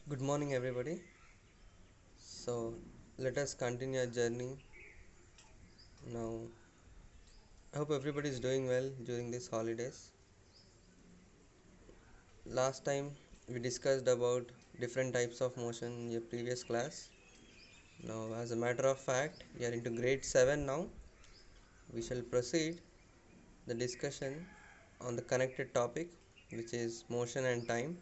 Good morning, everybody. So, let us continue our journey. Now, I hope everybody is doing well during these holidays. Last time we discussed about different types of motion in your previous class. Now, as a matter of fact, we are into grade 7 now. We shall proceed the discussion on the connected topic, which is motion and time.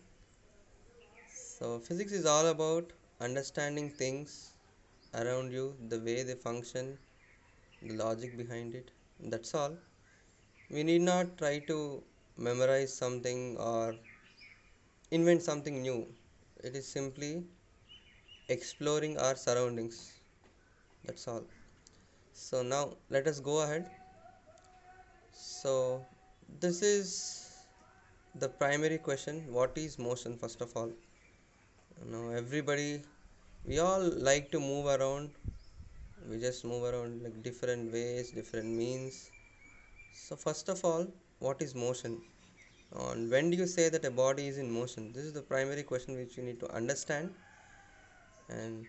So, physics is all about understanding things around you, the way they function, the logic behind it. That's all. We need not try to memorize something or invent something new. It is simply exploring our surroundings. That's all. So now let us go ahead. So this is the primary question. What is motion first of all? Now everybody, we all like to move around. We just move around like different ways, different means. So first of all, what is motion? And when do you say that a body is in motion? This is the primary question which you need to understand. And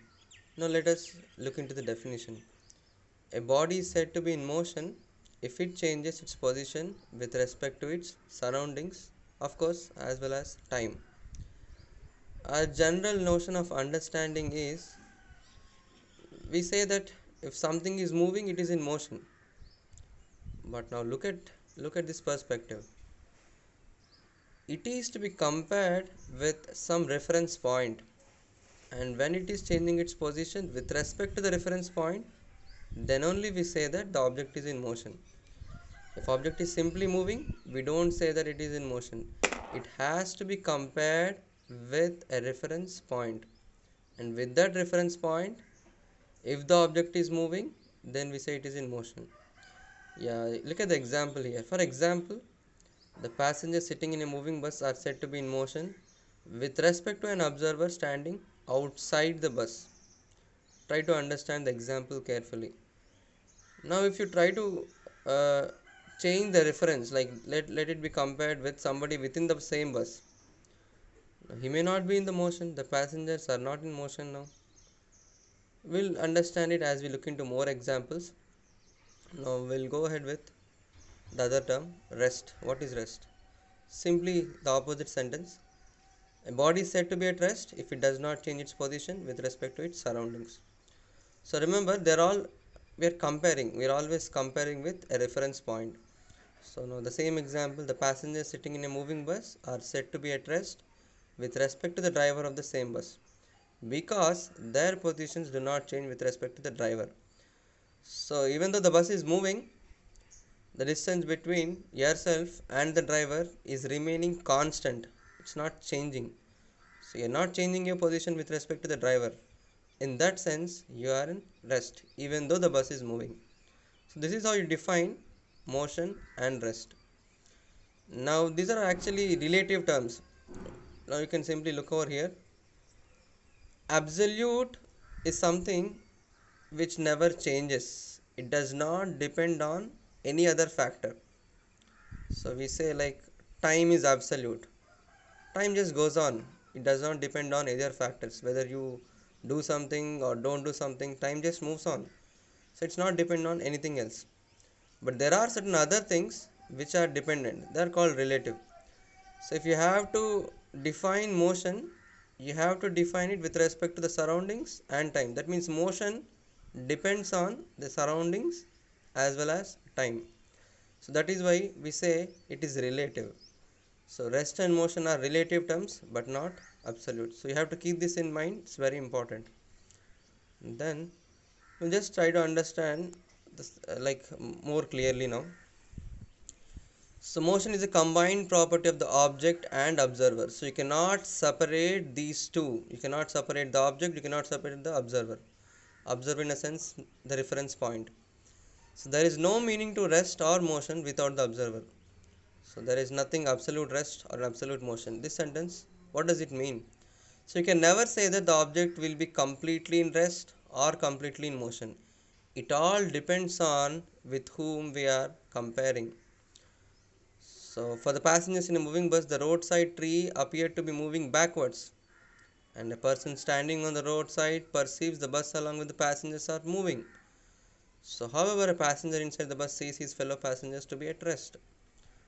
now let us look into the definition. A body is said to be in motion if it changes its position with respect to its surroundings, of course, as well as time. Our general notion of understanding is we say that if something is moving, it is in motion. But now look at this perspective. It is to be compared with some reference point, and when it is changing its position with respect to the reference point, then only we say that the object is in motion. If object is simply moving, we don't say that it is in motion. It has to be compared with a reference point, and with that reference point, if the object is moving, then we say it is in motion. Yeah, look at the example here. For example, the passengers sitting in a moving bus are said to be in motion with respect to an observer standing outside the bus. Try to understand the example carefully. Now if you try to uh, change the reference, like let it be compared with somebody within the same bus, he may not be in the motion, the passengers are not in motion. Now we'll understand it as we look into more examples. Now we'll go ahead with the other term, rest. What is rest? Simply the opposite sentence. A body is said to be at rest if it does not change its position with respect to its surroundings. So remember, we are always comparing with a reference point. So now the same example, the passengers sitting in a moving bus are said to be at rest with respect to the driver of the same bus because their positions do not change with respect to the driver. So even though the bus is moving, the distance between yourself and the driver is remaining constant. It's not changing. So you're not changing your position with respect to the driver. In that sense, you are in rest even though the bus is moving. So this is how you define motion and rest. Now these are actually relative terms. Now you can simply look over here. Absolute is something which never changes. It does not depend on any other factor. So we say like time is absolute. Time just goes on. It does not depend on other factors. Whether you do something or don't do something, time just moves on. So it's not depend on anything else. But there are certain other things which are dependent. They are called relative. So if you have to define motion, you have to define it with respect to the surroundings and time. That means motion depends on the surroundings as well as time. So that is why we say it is relative. So rest and motion are relative terms but not absolute. So you have to keep this in mind. It's very important. And then we'll just try to understand this more clearly now. So motion is a combined property of the object and observer. So you cannot separate these two. You cannot separate the object, you cannot separate the observer. Observer in a sense the reference point. So there is no meaning to rest or motion without the observer. So there is nothing absolute rest or absolute motion. This sentence, what does it mean? So you can never say that the object will be completely in rest or completely in motion. It all depends on with whom we are comparing. So for the passengers in a moving bus, the roadside tree appeared to be moving backwards. and a person standing on the roadside perceives the bus along with the passengers are moving. So, however, a passenger inside the bus sees his fellow passengers to be at rest.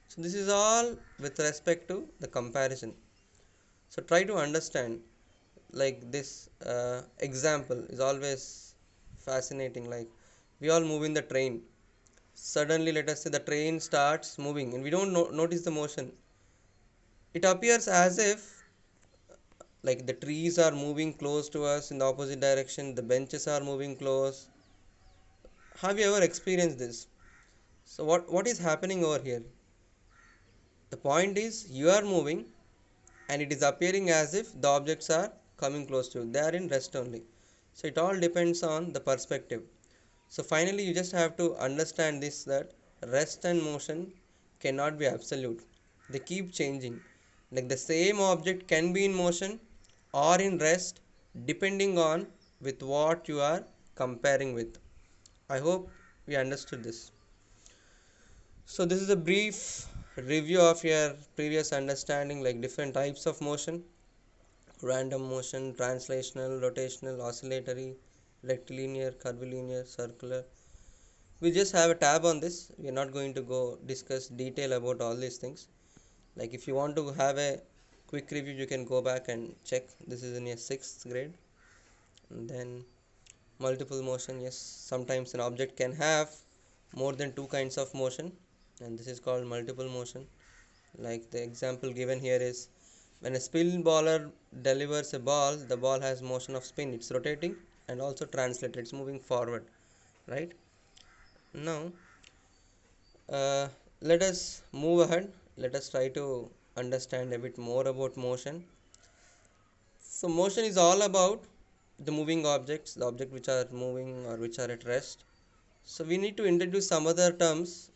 So, this is all with respect to the comparison. So, try to understand, like this example is always fascinating. Like, we all move in the train. Suddenly, let us say the train starts moving and we don't notice the motion. It appears as if like the trees are moving close to us in the opposite direction, the benches are moving close. Have you ever experienced this? So what is happening over here? The point is you are moving and it is appearing as if the objects are coming close to you. They are in rest only. So it all depends on the perspective. So finally you just have to understand this, that rest and motion cannot be absolute. They keep changing. Like the same object can be in motion or in rest depending on with what you are comparing with. I hope we understood this. So this is a brief review of your previous understanding, like different types of motion: random motion, translational, rotational, oscillatory, rectilinear, curvilinear, circular. We just have a tab on this. We are not going to go discuss detail about all these things. Like if you want to have a quick review, you can go back and check. This is in your 6th grade. And then multiple motion, yes, sometimes an object can have more than two kinds of motion, and this is called multiple motion. Like the example given here is when a spin bowler delivers a ball, the ball has motion of spin, it's rotating and also translated, it's moving forward, right? Now let us move ahead. Let us try to understand a bit more about motion. So motion is all about the moving objects, the objects which are moving or which are at rest. So we need to introduce some other terms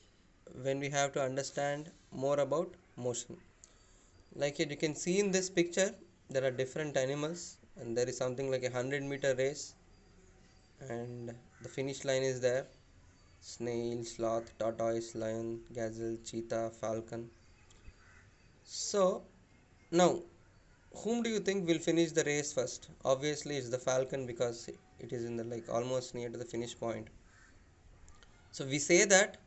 when we have to understand more about motion. Like here you can see in this picture, there are different animals and there is something like 100-meter race, and the finish line is there: snail, sloth, tortoise, lion, gazelle, cheetah, falcon. So now, whom do you think will finish the race first? Obviously it's the falcon because it is in the like almost near to the finish point. So we say that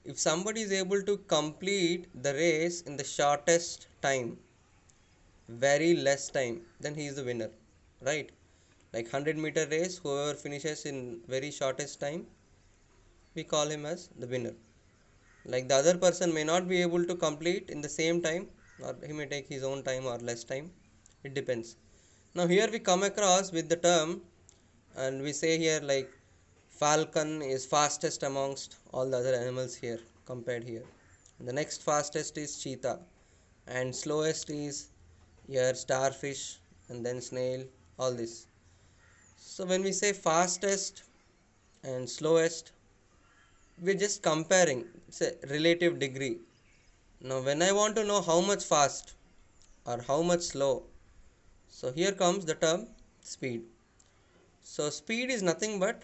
if somebody is able to complete the race in the shortest time, very less time, then he is the winner, right? Like 100-meter race, whoever finishes in very shortest time, we call him as the winner. Like the other person may not be able to complete in the same time, or he may take his own time or less time, it depends. Now here we come across with the term, and we say here like falcon is fastest amongst all the other animals here compared here. And the next fastest is cheetah, and slowest is here starfish, and then snail, all this. So when we say fastest and slowest, we're just comparing, it's a relative degree. Now when I want to know how much fast or how much slow, so here comes the term speed. So speed is nothing but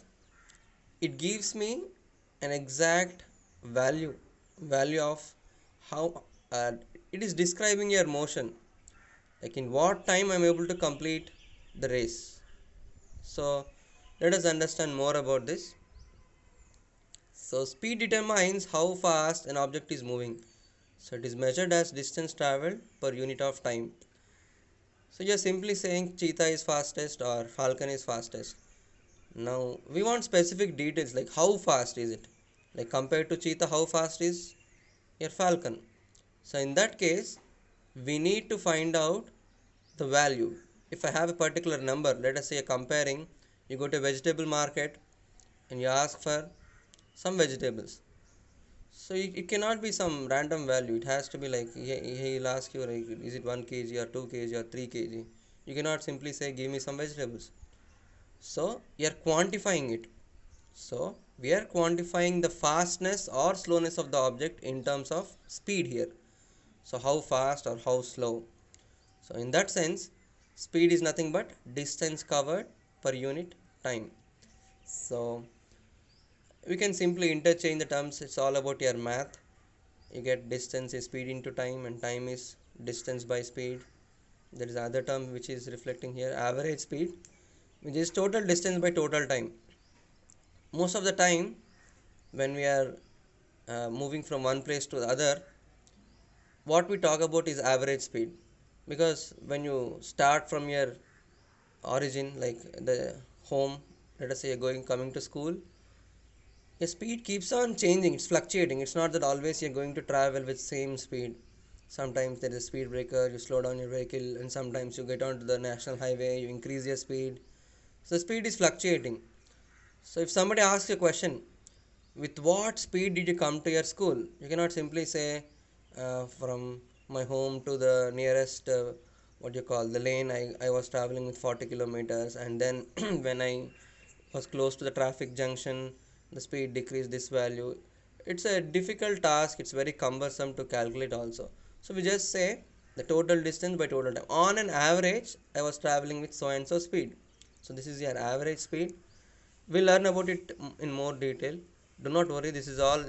it gives me an exact value of how it is describing your motion, like in what time I'm able to complete the race. So let us understand more about this. So speed determines how fast an object is moving. So it is measured as distance traveled per unit of time. So you're simply saying cheetah is fastest or falcon is fastest. Now we want specific details like how fast is it? Like compared to cheetah, how fast is your falcon? So in that case, we need to find out the value. If I have a particular number, let us say you're comparing, you go to a vegetable market and you ask for some vegetables. So it cannot be some random value. It has to be like he'll ask you like is it 1 kg or 2 kg or 3 kg. You cannot simply say give me some vegetables. So you are quantifying it. So we are quantifying the fastness or slowness of the object in terms of speed here. So how fast or how slow. So in that sense, speed is nothing but distance covered per unit time. So we can simply interchange the terms. It's all about your math. You get distance is speed into time and time is distance by speed. There is another term which is reflecting here, average speed, which is total distance by total time. Most of the time when we are moving from one place to the other, what we talk about is average speed, because when you start from your origin, like the home, let us say you're going coming to school, your speed keeps on changing, it's fluctuating. It's not that always you're going to travel with same speed. Sometimes there is a speed breaker, you slow down your vehicle, and sometimes you get onto the national highway, you increase your speed. So the speed is fluctuating. So if somebody asks you a question, with what speed did you come to your school, you cannot simply say from my home to the nearest what you call the lane, I was traveling with 40 kilometers, and then when I was close to the traffic junction, the speed decreased this value. It's a difficult task, it's very cumbersome to calculate also. So we just say the total distance by total time. On an average, I was traveling with so and so speed. So this is your average speed. We'll learn about it in more detail. Do not worry, this is all,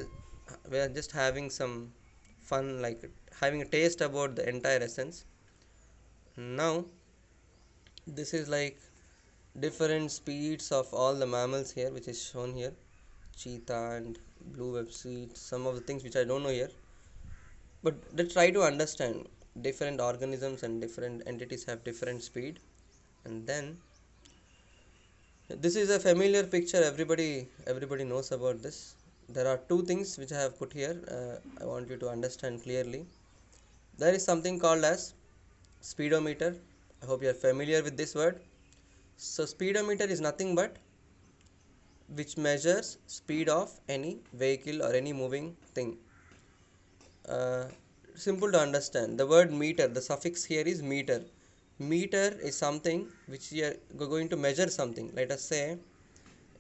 we are just having some fun, like having a taste about the entire essence. Now this is like different speeds of all the mammals here, which is shown here, cheetah and blue web seal, some of the things which I don't know here. But let's try to understand different organisms and different entities have different speed. And then this is a familiar picture, everybody knows about this. There are two things which I have put here, I want you to understand clearly. There is something called as speedometer. I hope you are familiar with this word. So speedometer is nothing but which measures speed of any vehicle or any moving thing. uh, Simple to understand, the word meter, the suffix here is meter. Meter is something which you are going to measure something, let us say.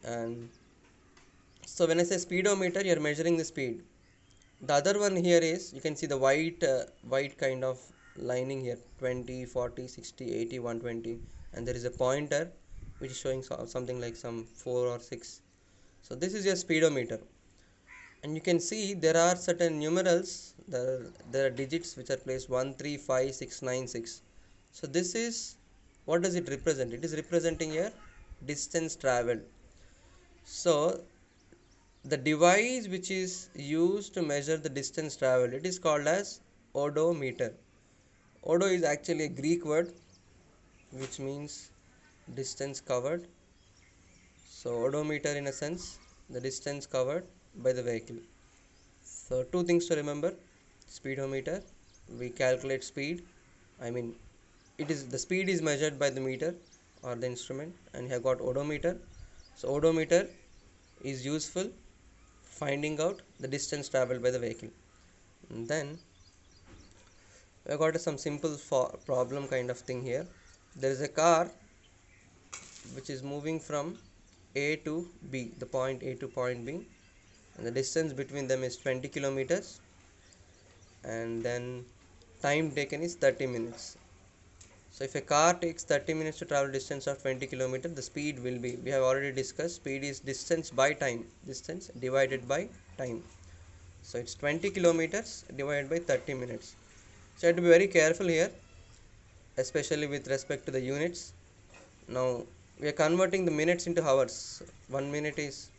And so when I say speedometer, you are measuring the speed. The other one here is, you can see the white kind of lining here, 20, 40, 60, 80, 120, and there is a pointer which is showing something like some 4 or 6. So this is your speedometer, and you can see there are certain numerals, there are digits which are placed 1, 3, 5, 6, 9, 6. So this is, what does it represent? It is representing your distance traveled. So the device which is used to measure the distance traveled, it is called as odometer. Odo is actually a Greek word which means distance covered. So odometer, in a sense, the distance covered by the vehicle. So two things to remember: speedometer, we calculate speed, I mean it is the speed is measured by the meter or the instrument, and you have got odometer. So odometer is useful finding out the distance traveled by the vehicle. And then we have got some simple problem kind of thing here. There is a car which is moving from A to B, the point A to point B, and the distance between them is 20 kilometers, and then time taken is 30 minutes. So if a car takes 30 minutes to travel distance of 20 kilometers, the speed will be, we have already discussed, speed is distance by time, distance divided by time. So it's 20 kilometers divided by 30 minutes. So you have to be very careful here, especially with respect to the units. Now we are converting the minutes into hours. 1 minute is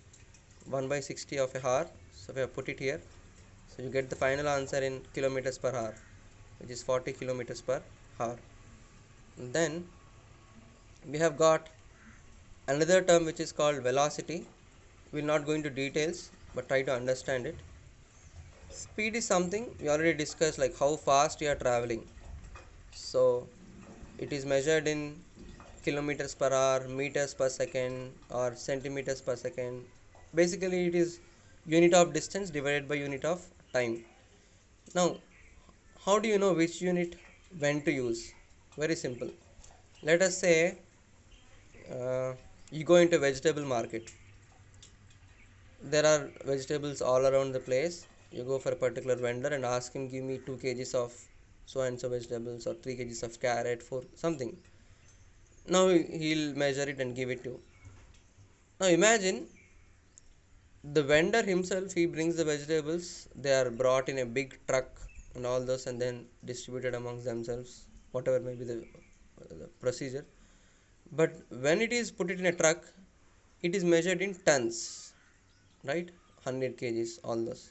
1 by 60 of a hour. So we have put it here. So you get the final answer in kilometers per hour, which is 40 kilometers per hour. And then we have got another term which is called velocity. We will not go into details, but try to understand it. Speed is something we already discussed, like how fast you are traveling. So it is measured in kilometers per hour, meters per second, or centimeters per second. Basically it is unit of distance divided by unit of time. Now how do you know which unit when to use? Very simple. Let us say you go into a vegetable market. There are vegetables all around the place. You go for a particular vendor and ask him, give me 2 kgs of so and so vegetables, or 3 kgs of carrot, for something. Now he'll measure it and give it to you. Now imagine the vendor himself, he brings the vegetables, they are brought in a big truck and all those, and then distributed amongst themselves. whatever may be the procedure. But when it is put it in a truck, it is measured in tons, right? 100 kgs, all those.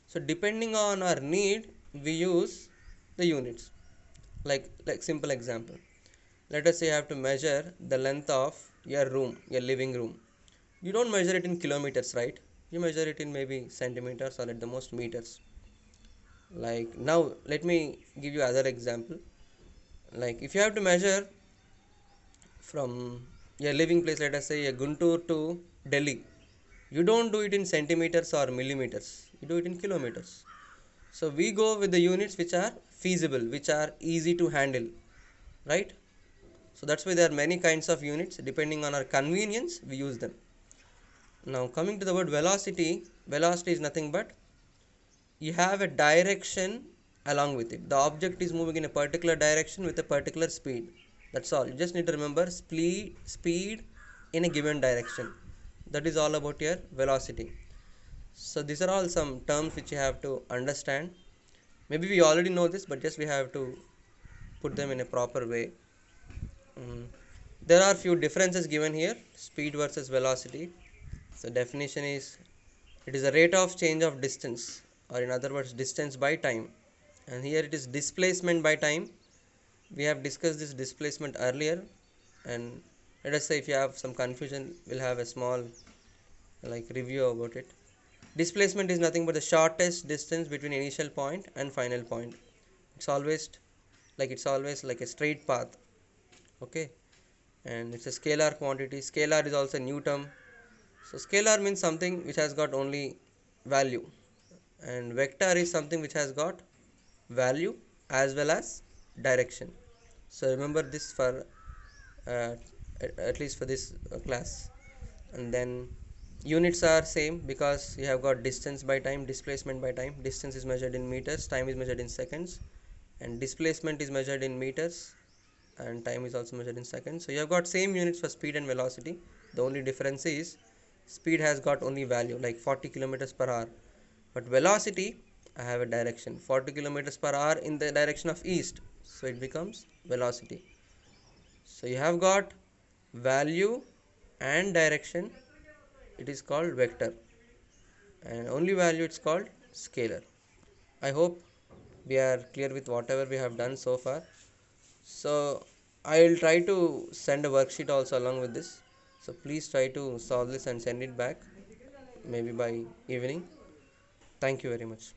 So depending on our need, we use the units. Like simple example, let us say you have to measure the length of your room, your living room. You don't measure it in kilometers, right? You measure it in maybe centimeters or at the most meters. Like now, let me give you other example. Like if you have to measure from your living place, let us say a Guntur to Delhi, you don't do it in centimeters or millimeters, you do it in kilometers. So we go with the units which are feasible, which are easy to handle, right? So that's why there are many kinds of units. Depending on our convenience, we use them. Now coming to the word velocity, velocity is nothing but you have a direction along with it. The object is moving in a particular direction with a particular speed. That's all. You just need to remember speed in a given direction. That is all about your velocity. So these are all some terms which you have to understand. Maybe we already know this, but just we have to put them in a proper way. There are few differences given here: speed versus velocity. So definition is, it is a rate of change of distance, or in other words distance by time, and here it is displacement by time. We have discussed this displacement earlier, and let us say if you have some confusion, we'll have a small review about it. Displacement is nothing but the shortest distance between initial point and final point. It's always like a straight path. Okay, and it's a scalar quantity. Scalar is also a new term. So scalar means something which has got only value, and vector is something which has got value as well as direction. So remember this for uh, at least for this class. And then units are same because you have got distance by time, displacement by time. Distance is measured in meters, time is measured in seconds, and displacement is measured in meters, and time is also measured in seconds. So you have got same units for speed and velocity. The only difference is speed has got only value like 40 kilometers per hour, but velocity, I have a direction 40 kilometers per hour in the direction of east, so it becomes velocity. So you have got value and direction, it is called vector, and only value it's called scalar. I hope we are clear with whatever we have done so far. So I will try to send a worksheet also along with this, so please try to solve this and send it back maybe by evening. Thank you very much.